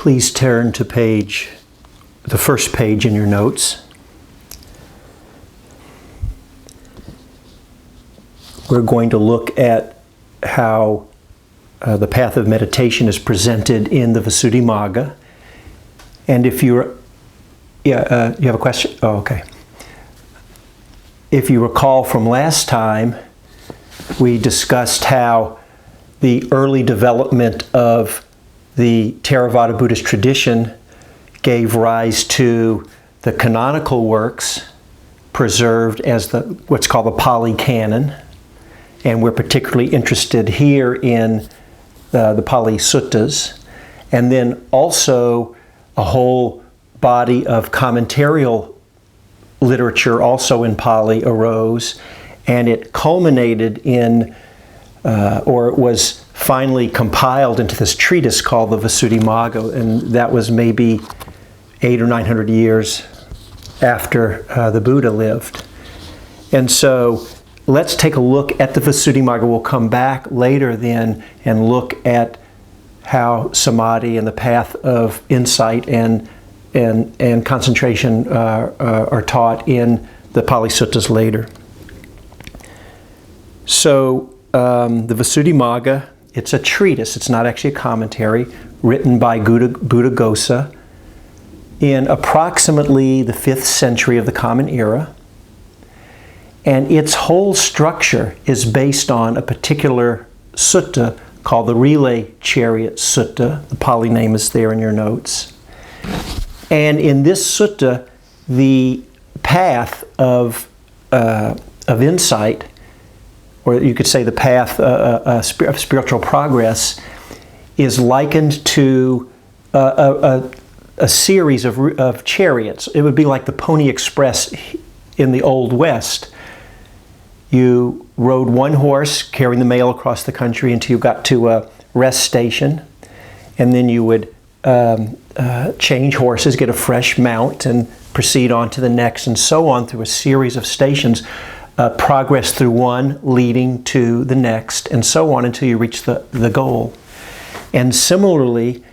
please turn to the first page in your notes. We're going to look at how the path of meditation is presented in the Visuddhimagga. And if you're, you have a question? Oh, okay. If you recall from last time, we discussed how the early development of the Theravada Buddhist tradition gave rise to the canonical works preserved as what's called the Pali Canon. And we're particularly interested here in the Pali Suttas. And then also a whole body of commentarial literature also in Pali arose. And it culminated in, or it was finally compiled into this treatise called the Visuddhimagga. And that was maybe 800 or 900 years after the Buddha lived. And so let's take a look at the Visuddhimagga. We'll come back later then and look at how Samadhi and the path of insight and concentration are taught in the Pali Suttas later. So the Visuddhimagga, it's a treatise. It's not actually a commentary, written by Buddhaghosa in approximately the 5th century of the Common Era. And its whole structure is based on a particular sutta called the Relay Chariot Sutta. The Pali name is there in your notes. And in this sutta, the path of insight, or you could say the path of spiritual progress, is likened to a series of chariots. It would be like the Pony Express in the Old West. You rode one horse carrying the mail across the country until you got to a rest station, and then you would change horses, get a fresh mount, and proceed on to the next, and so on through a series of stations, progress through one leading to the next, and so on until you reach the goal. And similarly,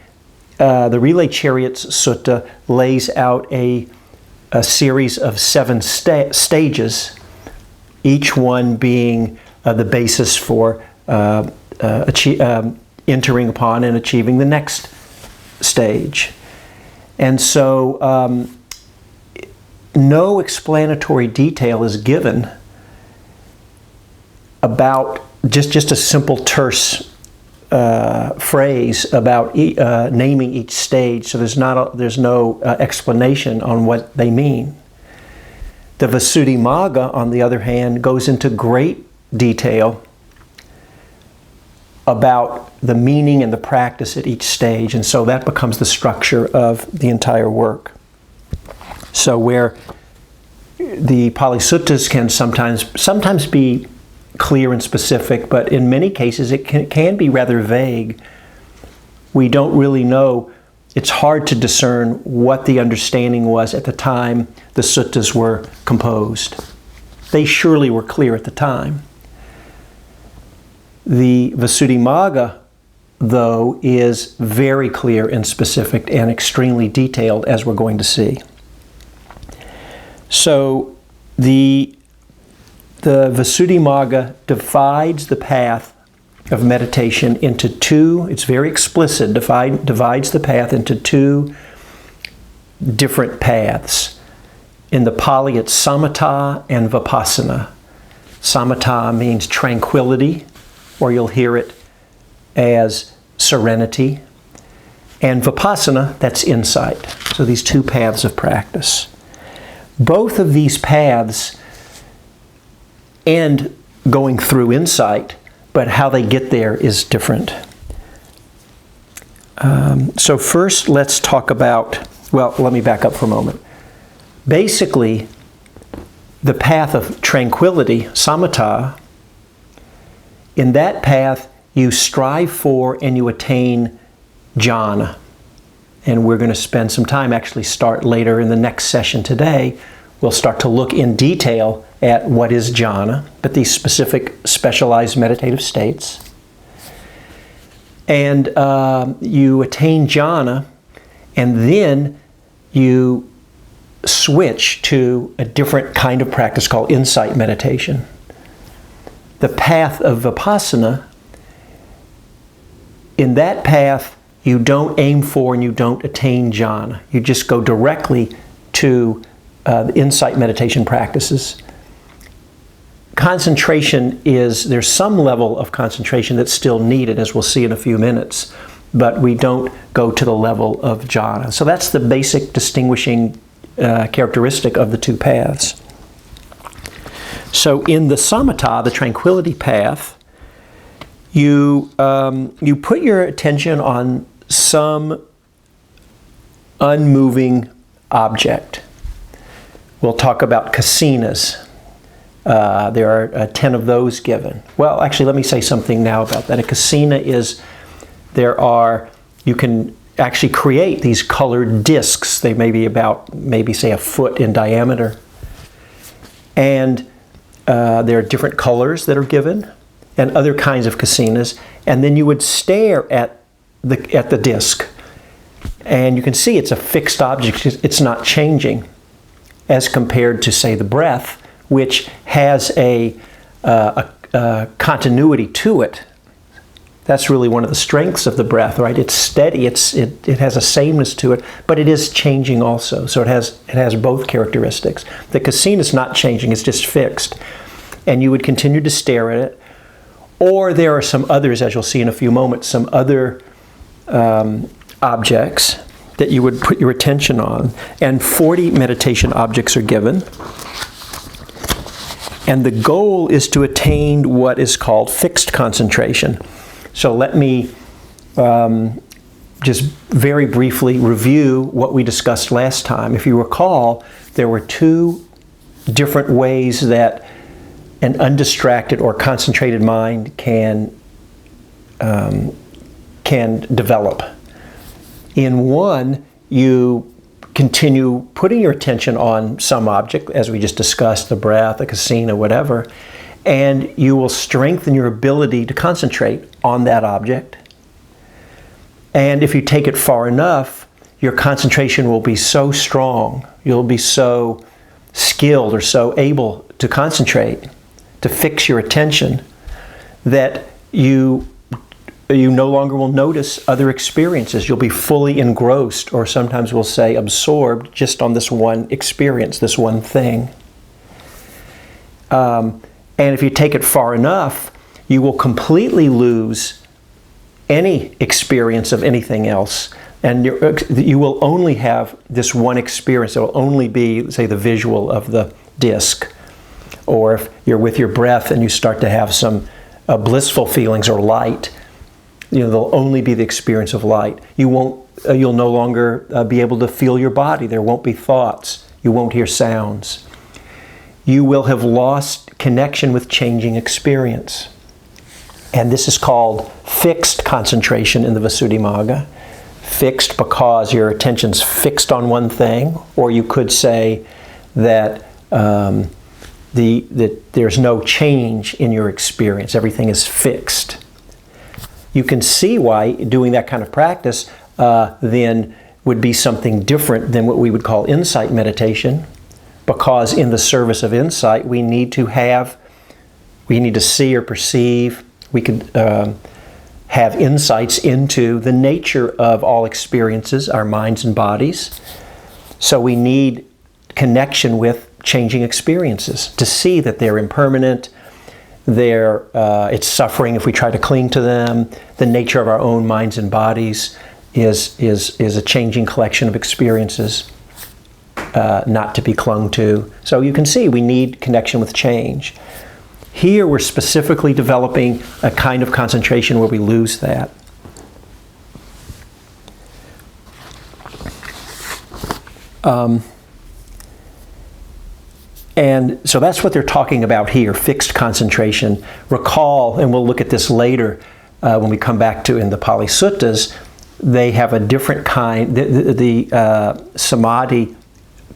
the Relay Chariots Sutta lays out a series of 7 stages, each one being the basis for entering upon and achieving the next stage. And so no explanatory detail is given about just a simple terse phrase about naming each stage. So there's no explanation on what they mean. The Visuddhimagga, on the other hand, goes into great detail about the meaning and the practice at each stage, and so that becomes the structure of the entire work. So where the Pali Suttas can sometimes be clear and specific, but in many cases it can be rather vague. We don't really know. It's hard to discern what the understanding was at the time the suttas were composed. They surely were clear at the time. The Visuddhimagga, though, is very clear and specific and extremely detailed, as we're going to see. So the Visuddhimagga divides the path of meditation into 2, it's very explicit, divides the path into 2 different paths. In the Pali, it's samatha and vipassana. Samatha means tranquility, or you'll hear it as serenity. And vipassana, that's insight. So these 2 paths of practice. Both of these paths end going through insight, but how they get there is different. So first, let's talk about, well, let me back up for a moment. Basically, the path of tranquility, samatha, in that path, you strive for and you attain jhana. And we're going to spend some time, actually start later in the next session today, we'll start to look in detail at what is jhana, but these specific specialized meditative states. And you attain jhana, And then you switch to a different kind of practice called insight meditation. The path of Vipassana, in that path, you don't aim for and you don't attain jhana. You just go directly to the insight meditation practices. Concentration there's some level of concentration that's still needed, as we'll see in a few minutes, but we don't go to the level of jhana. So that's the basic distinguishing characteristic of the two paths. So in the samatha, the tranquility path, you put your attention on some unmoving object. We'll talk about kasinas. There are 10 of those given. Well, actually, let me say something now about that. A kasina is, you can actually create these colored discs. They may be about, say, a foot in diameter. And there are different colors that are given and other kinds of kasinas. And then you would stare at the disc. And you can see it's a fixed object. It's not changing as compared to, say, the breath, which has a continuity to it. That's really one of the strengths of the breath, right? It's steady, it has a sameness to it, but it is changing also. So it has both characteristics. The kasina is not changing, it's just fixed. And you would continue to stare at it. Or there are some others, as you'll see in a few moments, some other objects that you would put your attention on. And 40 meditation objects are given. And the goal is to attain what is called fixed concentration. So let me just very briefly review what we discussed last time. If you recall, there were two different ways that an undistracted or concentrated mind can develop. In one, you continue putting your attention on some object, as we just discussed, the breath, the kasina, whatever, and you will strengthen your ability to concentrate on that object. And if you take it far enough, your concentration will be so strong, you'll be so skilled or so able to concentrate, to fix your attention, that you no longer will notice other experiences. You'll be fully engrossed, or sometimes we'll say absorbed, just on this one experience, this one thing. And if you take it far enough, you will completely lose any experience of anything else. And you will only have this one experience. It will only be, say, the visual of the disc. Or if you're with your breath and you start to have some blissful feelings or light, there'll only be the experience of light. You'll no longer be able to feel your body. There won't be thoughts. You won't hear sounds. You will have lost connection with changing experience. And this is called fixed concentration in the Visuddhimagga. Fixed because your attention's fixed on one thing, or you could say that that there's no change in your experience. Everything is fixed. You can see why doing that kind of practice then would be something different than what we would call insight meditation, because in the service of insight we need to see or perceive. We could have insights into the nature of all experiences, our minds and bodies. So we need connection with changing experiences to see that they're impermanent. It's suffering if we try to cling to them. The nature of our own minds and bodies is a changing collection of experiences, not to be clung to. So you can see we need connection with change. Here we're specifically developing a kind of concentration where we lose that. And so that's what they're talking about here, fixed concentration. Recall, and we'll look at this later when we come back to in the Pali Suttas, they have a different kind. The Samadhi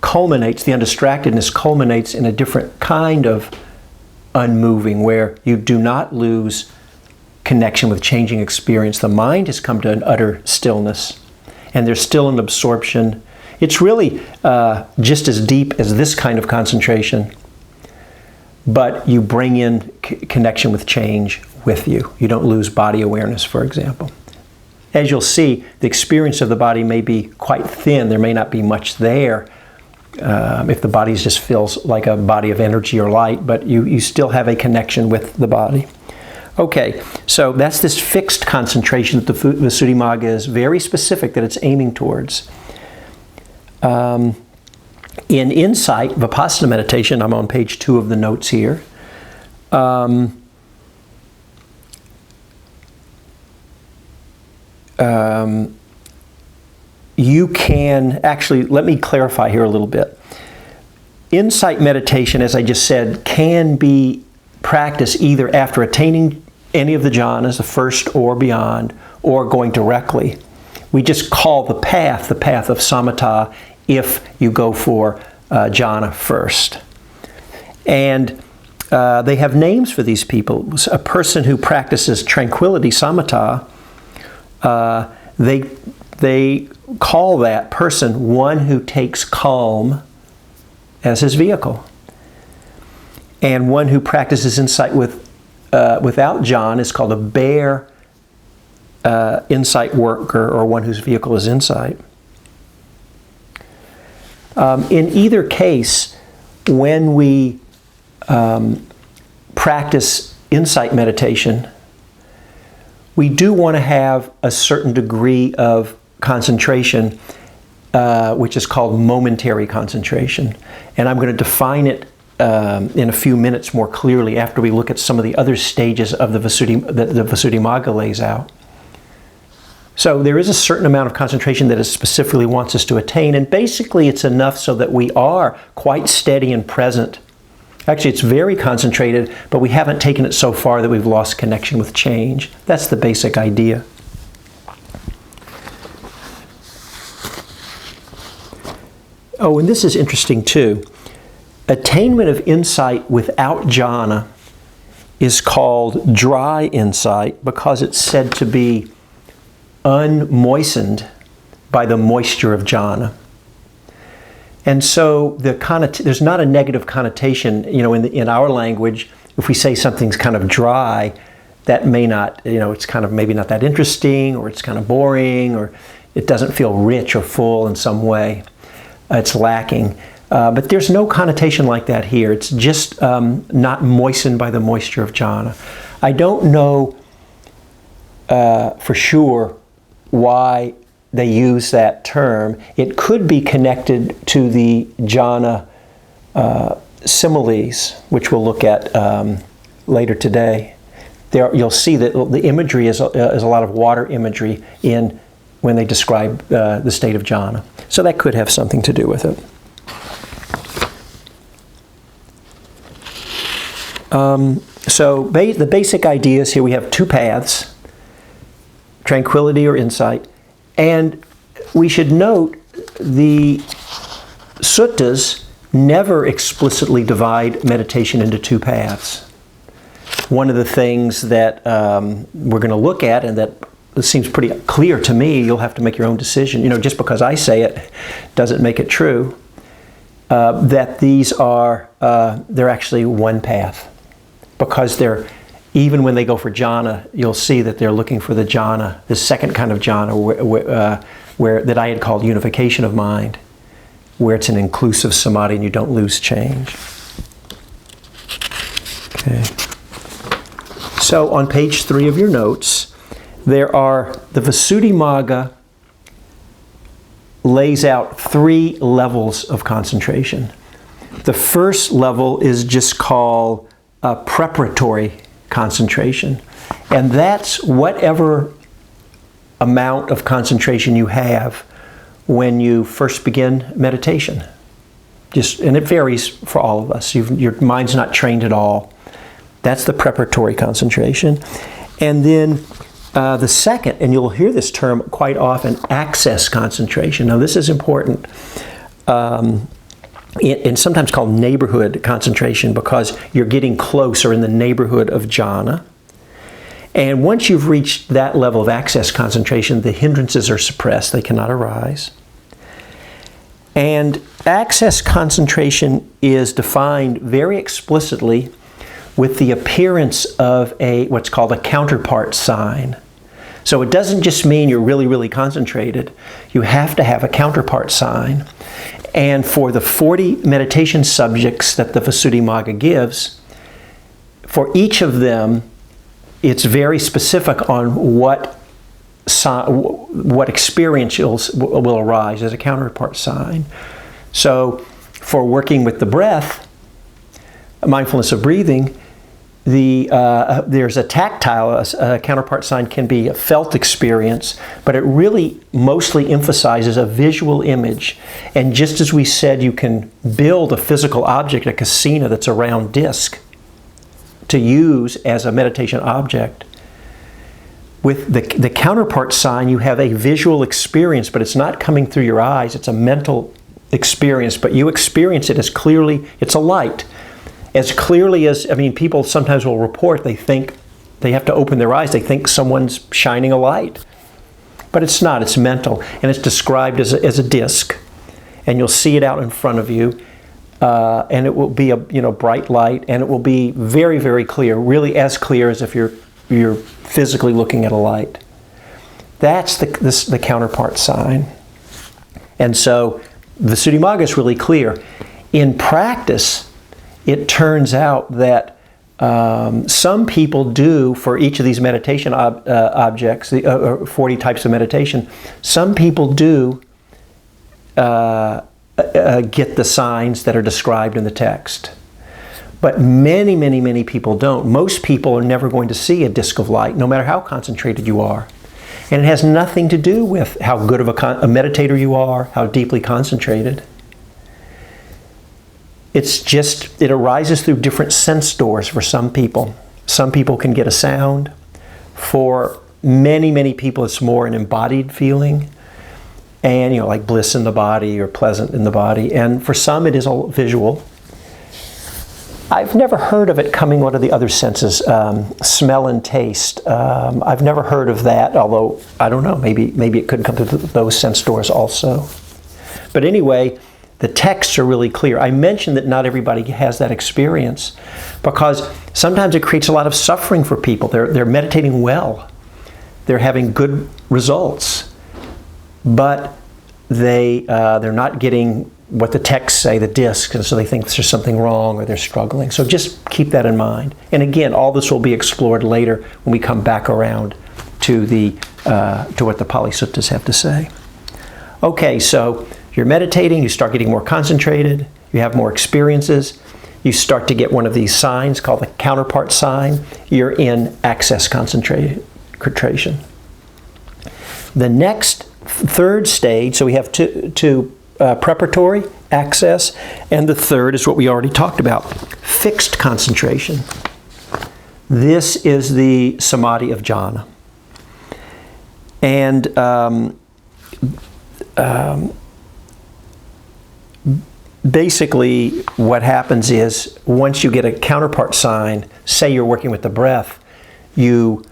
culminates, the undistractedness culminates in a different kind of unmoving, where you do not lose connection with changing experience. The mind has come to an utter stillness. and there's still an absorption. It's really just as deep as this kind of concentration, but you bring in connection with change with you. You don't lose body awareness, for example. As you'll see, the experience of the body may be quite thin. There may not be much there if the body just feels like a body of energy or light, but you still have a connection with the body. Okay, so that's this fixed concentration that the Visuddhimagga is very specific that it's aiming towards. In insight, Vipassana meditation, I'm on page 2 of the notes here. You can, actually, let me clarify here a little bit. Insight meditation, as I just said, can be practiced either after attaining any of the jhanas, the first or beyond, or going directly. We just call the path of samatha if you go for jhana first. And they have names for these people. A person who practices tranquility, samatha, they call that person one who takes calm as his vehicle. And one who practices insight without jhana is called a bare insight worker, or one whose vehicle is insight. In either case, when we practice insight meditation, we do want to have a certain degree of concentration, which is called momentary concentration. And I'm going to define it in a few minutes more clearly after we look at some of the other stages of the Visuddhimagga lays out. So there is a certain amount of concentration that it specifically wants us to attain, and basically it's enough so that we are quite steady and present. Actually, it's very concentrated, but we haven't taken it so far that we've lost connection with change. That's the basic idea. Oh, and this is interesting too. Attainment of insight without jhana is called dry insight because it's said to be unmoistened by the moisture of jhana. And so there's not a negative connotation, in our language. If we say something's kind of dry, that may not, it's kind of maybe not that interesting, or it's kind of boring, or it doesn't feel rich or full in some way. It's lacking. But there's no connotation like that here. It's just not moistened by the moisture of jhana. I don't know for sure why they use that term. It could be connected to the jhana similes, which we'll look at later today. You'll see that the imagery is a lot of water imagery when they describe the state of jhana. So that could have something to do with it. So the basic ideas here, we have two paths, tranquility or insight, and we should note the suttas never explicitly divide meditation into two paths. One of the things that we're going to look at, and that seems pretty clear to me, you'll have to make your own decision, just because I say it doesn't make it true, that these are, they're actually one path. Because even when they go for jhana, you'll see that they're looking for the jhana, the second kind of jhana, where that I had called unification of mind, where it's an inclusive samadhi and you don't lose change. Okay. So on page 3 of your notes, the Visuddhimagga lays out 3 levels of concentration. The first level is just called preparatory concentration, and that's whatever amount of concentration you have when you first begin meditation. And it varies for all of us. Your mind's not trained at all. That's the preparatory concentration. And then the second, and you'll hear this term quite often, access concentration. Now this is important. And sometimes called neighborhood concentration, because you're getting closer in the neighborhood of jhana. And once you've reached that level of access concentration, the hindrances are suppressed. They cannot arise. And access concentration is defined very explicitly with the appearance of what's called a counterpart sign. So it doesn't just mean you're really, really concentrated. You have to have a counterpart sign. And for the 40 meditation subjects that the Visuddhimagga gives, for each of them, it's very specific on what experience will arise as a counterpart sign. So for working with the breath, mindfulness of breathing, there's a tactile, a counterpart sign can be a felt experience, but it really mostly emphasizes a visual image. And just as we said, you can build a physical object, a kasina that's a round disc, to use as a meditation object. With the counterpart sign, you have a visual experience, but it's not coming through your eyes. It's a mental experience, but you experience it as clearly, it's a light. As clearly as, people sometimes will report they think they have to open their eyes. They think someone's shining a light. But it's not, it's mental. And it's described as a disc. And you'll see it out in front of you. And it will be a bright light, and it will be very, very clear, really as clear as if you're physically looking at a light. That's the counterpart sign. And so Visuddhimagga is really clear. In practice, it turns out that some people do, for each of these meditation objects, 40 types of meditation, some people do get the signs that are described in the text. But many, many, many people don't. Most people are never going to see a disc of light, no matter how concentrated you are. And it has nothing to do with how good of a meditator you are, how deeply concentrated. It's just, it arises through different sense doors for some people. Some people can get a sound. For many, many people, it's more an embodied feeling. And, like bliss in the body or pleasant in the body. And for some, it is all visual. I've never heard of it coming out of the other senses, smell and taste. I've never heard of that, although, I don't know, maybe it could come through those sense doors also. But anyway, the texts are really clear. I mentioned that not everybody has that experience because sometimes it creates a lot of suffering for people. They're meditating well. They're having good results. But they're not getting what the texts say, the discs, and so they think there's something wrong or they're struggling. So just keep that in mind. And again, all this will be explored later when we come back around to what the Pali Suttas have to say. Okay, so you're meditating, you start getting more concentrated, you have more experiences, you start to get one of these signs called the counterpart sign. You're in access concentration. The next third stage, so we have two preparatory, access, and the third is what we already talked about, fixed concentration. This is the Samadhi of Jhana. And basically what happens is once you get a counterpart sign, say you're working with the breath, you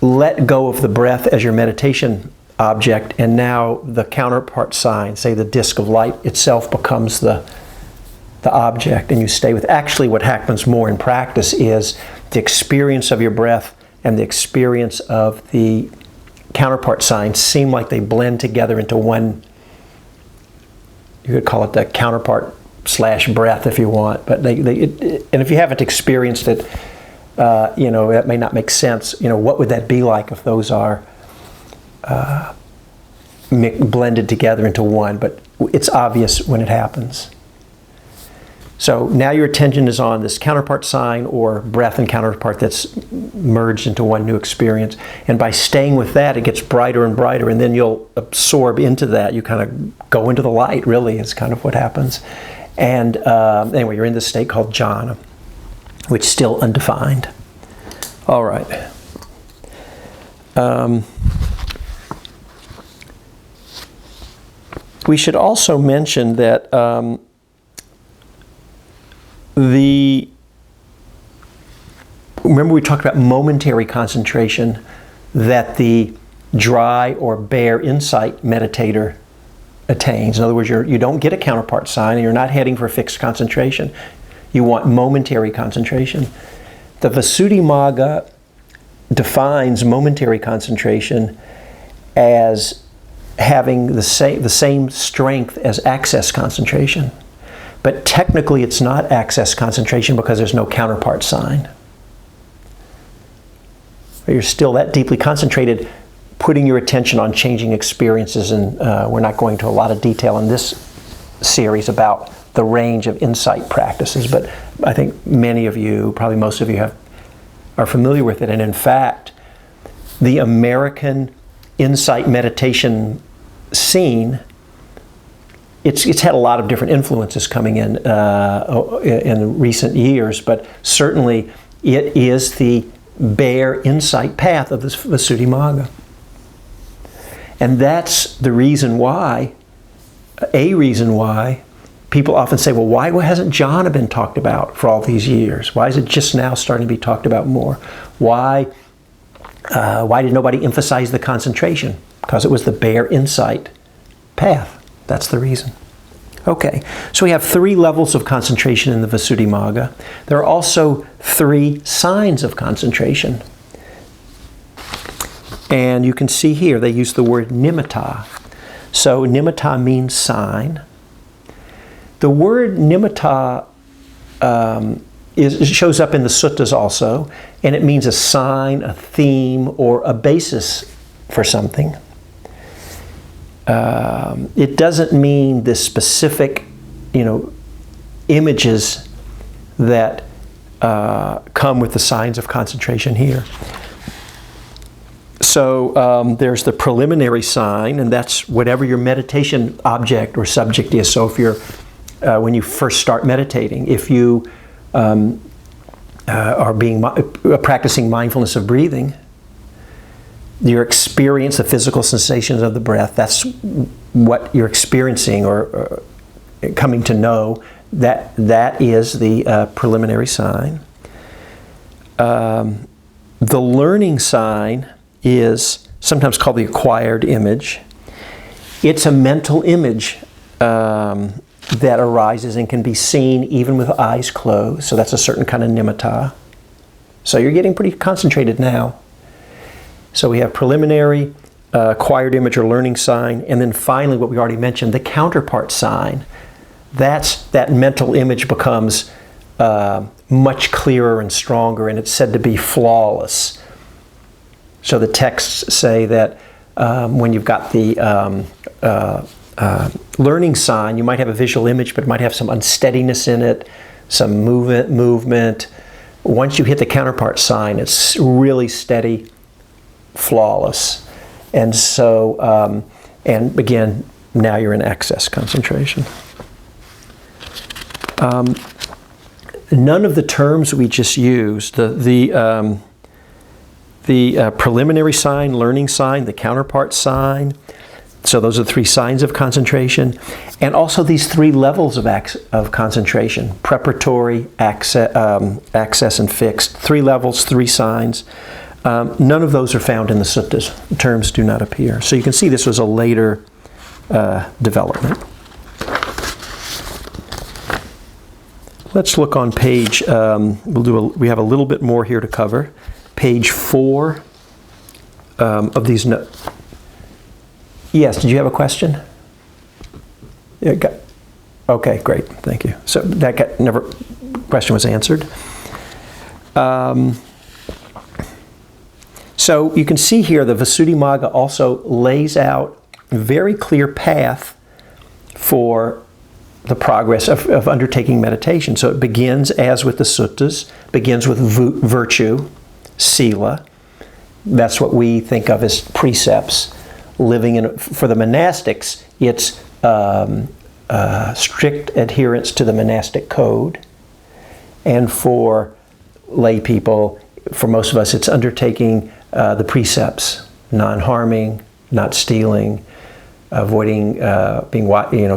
let go of the breath as your meditation object, and now the counterpart sign, say the disc of light itself, becomes the object, and you stay with. Actually, what happens more in practice is the experience of your breath and the experience of the counterpart sign seem like they blend together into one. You could call it the counterpart / breath if you want, but and if you haven't experienced it, that may not make sense. What would that be like if those are blended together into one? But it's obvious when it happens. So now your attention is on this counterpart sign or breath and counterpart that's merged into one new experience. And by staying with that, it gets brighter and brighter, and then you'll absorb into that. You kind of go into the light, really, is kind of what happens. And anyway, you're in this state called jhana, which is still undefined. All right. We should also mention that remember we talked about momentary concentration that the dry or bare insight meditator attains. In other words, you don't get a counterpart sign and you're not heading for fixed concentration. You want momentary concentration. The Visuddhimagga defines momentary concentration as having the same strength as access concentration. But technically it's not access concentration because there's no counterpart sign. But you're still that deeply concentrated, putting your attention on changing experiences, and we're not going to a lot of detail in this series about the range of insight practices, but I think many of you, probably most of you, are familiar with it. And in fact, the American insight meditation scene, it's had a lot of different influences coming in recent years, but certainly it is the bare insight path of this Visuddhimagga. And that's the reason why, a reason why, people often say, well, why hasn't jhana been talked about for all these years? Why is it just now starting to be talked about more? Why did nobody emphasize the concentration? Because it was the bare insight path. That's the reason. Okay, so we have 3 levels of concentration in the Visuddhimagga. There are also 3 signs of concentration. And you can see here, they use the word nimitta. So nimitta means sign. The word nimitta shows up in the suttas also, and it means a sign, a theme, or a basis for something. It doesn't mean the specific, images that come with the signs of concentration here. So there's the preliminary sign, and that's whatever your meditation object or subject is. So if you're when you first start meditating, if you are practicing mindfulness of breathing, your experience, the physical sensations of the breath, that's what you're experiencing or coming to know. That is the preliminary sign. The learning sign is sometimes called the acquired image. It's a mental image that arises and can be seen even with eyes closed. So that's a certain kind of nimitta. So you're getting pretty concentrated now. So we have preliminary, acquired image or learning sign, and then finally what we already mentioned, the counterpart sign. That mental image becomes much clearer and stronger, and it's said to be flawless. So the texts say that when you've got the learning sign, you might have a visual image, but it might have some unsteadiness in it, some movement. Once you hit the counterpart sign, it's really steady, flawless. And so, and again, now you're in access concentration. None of the terms we just used, the preliminary sign, learning sign, the counterpart sign, so those are the 3 signs of concentration, and also these 3 levels of concentration: preparatory, access, and fixed. 3 levels, 3 signs. None of those are found in the suttas. The terms do not appear. So you can see this was a later development. Let's look on page. We have a little bit more here to cover. Page 4 of these notes. Yes, did you have a question? Yeah, okay, great, thank you. So question was answered. So you can see here the Visuddhimagga also lays out a very clear path for the progress of undertaking meditation. So it begins, as with the suttas, begins with virtue, sila. That's what we think of as precepts. Living in, for the monastics, it's strict adherence to the monastic code. And for lay people, for most of us, it's undertaking the precepts: non-harming, not stealing, avoiding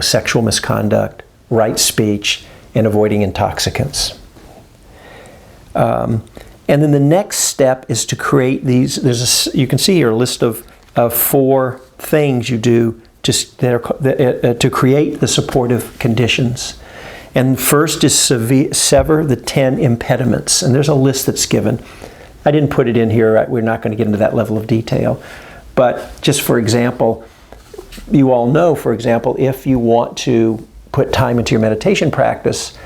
sexual misconduct, right speech, and avoiding intoxicants. And then the next step is to create these. You can see here a list of 4 things you do to create the supportive conditions. And first is sever the 10 impediments. And there's a list that's given. I didn't put it in here. We're not going to get into that level of detail. But just for example, you all know, for example, if you want to put time into your meditation practice,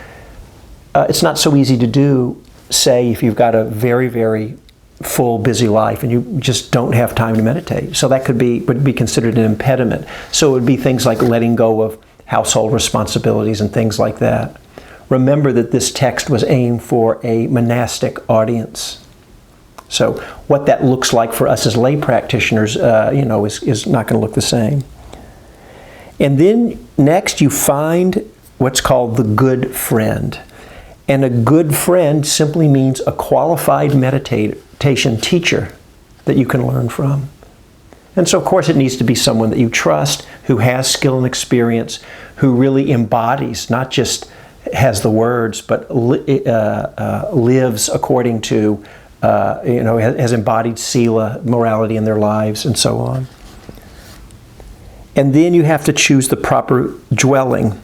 it's not so easy to do, say, if you've got a very, very full, busy life and you just don't have time to meditate. So that would be considered an impediment. So it would be things like letting go of household responsibilities and things like that. Remember that this text was aimed for a monastic audience. So what that looks like for us as lay practitioners, is not going to look the same. And then next you find what's called the good friend. And a good friend simply means a qualified meditation teacher that you can learn from. And so, of course, it needs to be someone that you trust, who has skill and experience, who really embodies, not just has the words, but lives according to, has embodied sila, morality in their lives, and so on. And then you have to choose the proper dwelling.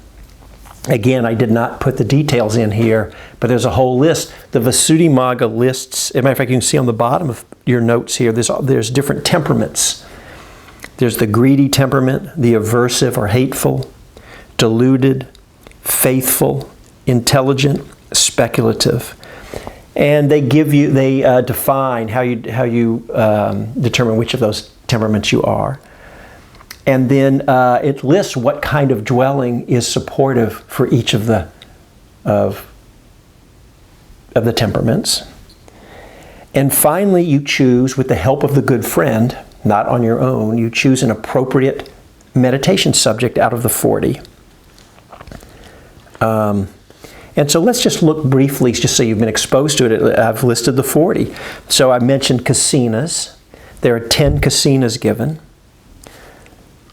Again, I did not put the details in here, but there's a whole list. The Visuddhimagga lists, as a matter of fact, you can see on the bottom of your notes here, there's different temperaments. There's the greedy temperament, the aversive or hateful, deluded, faithful, intelligent, speculative. And they define how you determine which of those temperaments you are. And then it lists what kind of dwelling is supportive for each of the temperaments. And finally, you choose, with the help of the good friend, not on your own, you choose an appropriate meditation subject out of the 40. And so let's just look briefly, just so you've been exposed to it. I've listed the 40. So I mentioned kasinas. There are 10 kasinas given.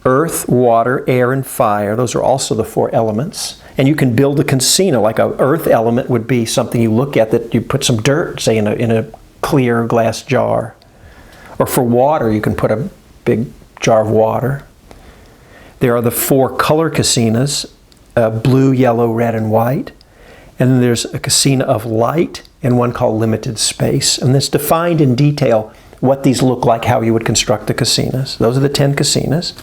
Earth, water, air, and fire. Those are also the 4 elements. And you can build a kasina. Like an earth element would be something you look at that you put some dirt, say, in a clear glass jar. Or for water, you can put a big jar of water. There are the 4 color kasinas, blue, yellow, red, and white. And then there's a kasina of light and one called limited space. And it's defined in detail what these look like, how you would construct the kasinas. Those are the 10 kasinas.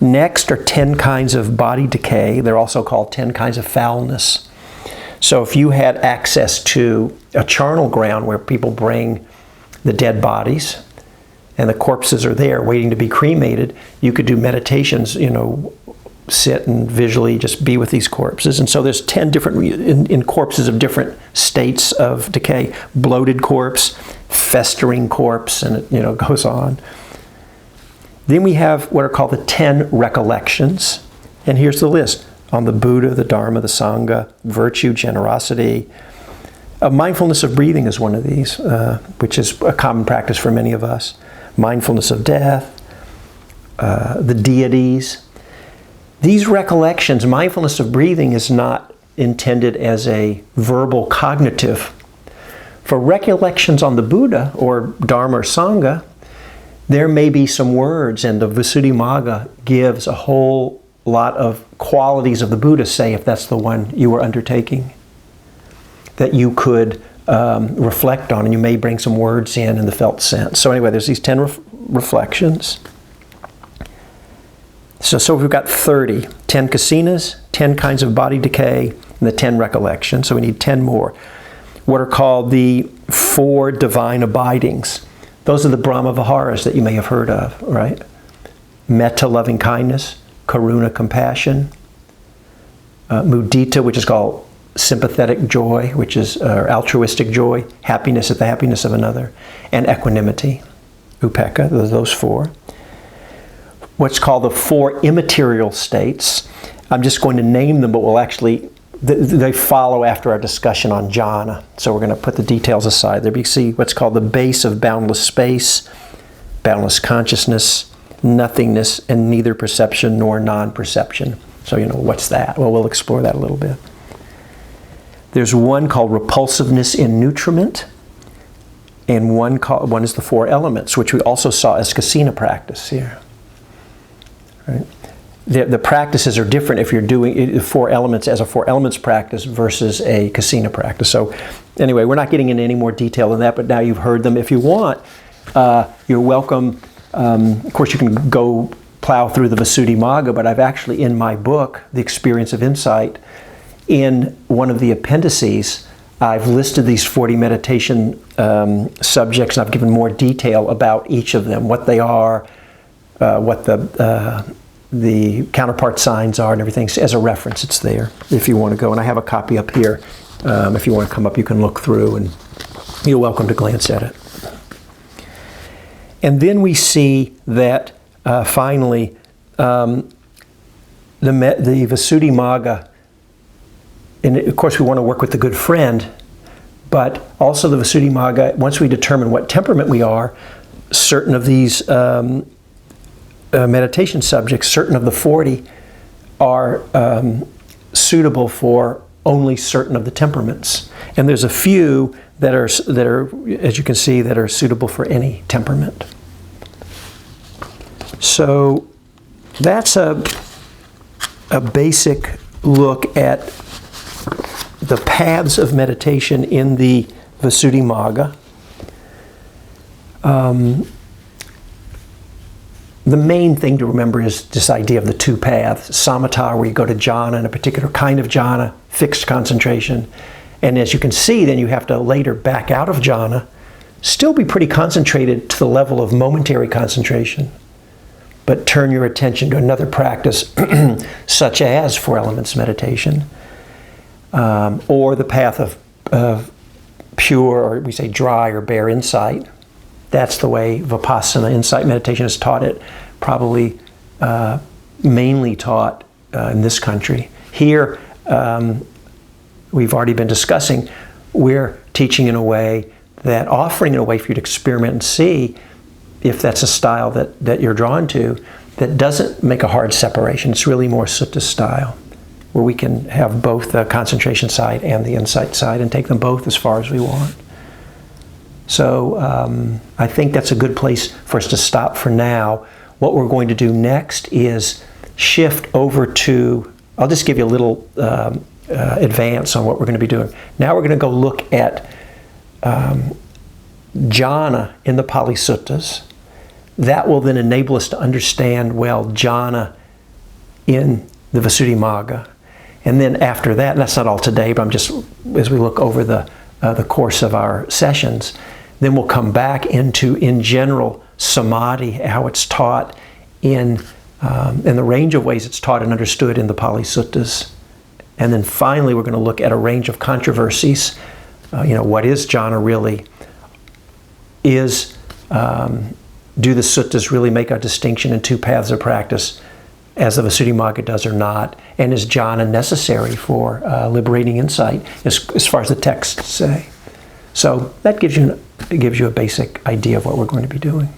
Next are 10 kinds of body decay. They're also called 10 kinds of foulness. So if you had access to a charnel ground where people bring the dead bodies and the corpses are there waiting to be cremated, you could do meditations, sit and visually just be with these corpses. And so there's 10 different, in corpses of different states of decay. Bloated corpse, festering corpse, and it goes on. Then we have what are called the 10 Recollections. And here's the list on the Buddha, the Dharma, the Sangha, virtue, generosity. Mindfulness of breathing is one of these, which is a common practice for many of us. Mindfulness of death, the deities. These recollections, mindfulness of breathing, is not intended as a verbal cognitive. For recollections on the Buddha or Dharma or Sangha, there may be some words, and the Visuddhimagga gives a whole lot of qualities of the Buddha, say, if that's the one you were undertaking, that you could reflect on, and you may bring some words in the felt sense. So anyway, there's these 10 reflections. So we've got 30, 10 kasinas, 10 kinds of body decay, and the 10 recollections. So we need 10 more. What are called the 4 divine abidings. Those are the Brahma Viharas that you may have heard of, right? Metta, loving kindness, karuna, compassion, mudita, which is called sympathetic joy, which is altruistic joy, happiness at the happiness of another, and equanimity, upekkha, those 4. What's called the 4 immaterial states. I'm just going to name them, but we'll actually, they follow after our discussion on jhana. So we're going to put the details aside. There you see what's called the base of boundless space, boundless consciousness, nothingness, and neither perception nor non-perception. So, what's that? Well, we'll explore that a little bit. There's one called repulsiveness in nutriment, and one is the four elements, which we also saw as kasina practice here. Right? The practices are different if you're doing four elements as a four elements practice versus a kasina practice. So anyway, we're not getting into any more detail than that, but now you've heard them. If you want, you're welcome. Of course, you can go plow through the Visuddhimagga, but I've actually, in my book, The Experience of Insight, in one of the appendices, I've listed these 40 meditation subjects, and I've given more detail about each of them, what they are, what the counterpart signs are and everything. As a reference, it's there if you want to go. And I have a copy up here. If you want to come up, you can look through, and you're welcome to glance at it. And then we see that finally the Visuddhimagga, and of course we want to work with the good friend, but also the Visuddhimagga, once we determine what temperament we are, certain of these meditation subjects, certain of the 40, are suitable for only certain of the temperaments. And there's a few that are, as you can see, that are suitable for any temperament. So that's a basic look at the paths of meditation in the Visuddhimagga. The main thing to remember is this idea of the two paths. Samatha, where you go to jhana, and a particular kind of jhana, fixed concentration. And as you can see, then you have to later back out of jhana, still be pretty concentrated to the level of momentary concentration, but turn your attention to another practice, such as Four Elements meditation, or the path of pure, or we say dry or bare insight. That's the way Vipassana insight meditation is taught. It probably mainly taught in this country. Here, we've already been discussing, we're teaching in a way that, offering in a way for you to experiment and see if that's a style that you're drawn to, that doesn't make a hard separation. It's really more sutta style, where we can have both the concentration side and the insight side and take them both as far as we want. So I think that's a good place for us to stop for now. What we're going to do next is shift over to, I'll just give you a little advance on what we're going to be doing. Now we're going to go look at jhana in the Pali Suttas. That will then enable us to understand, well, jhana in the Visuddhimagga. And then after that, and that's not all today, but I'm just, as we look over the course of our sessions, then we'll come back into, in general, Samadhi, how it's taught in the range of ways it's taught and understood in the Pali Suttas. And then finally, we're going to look at a range of controversies. What is jhana really? Do the suttas really make a distinction in two paths of practice, as the Visuddhimagga does or not? And is jhana necessary for liberating insight, as far as the texts say? So that gives you a basic idea of what we're going to be doing.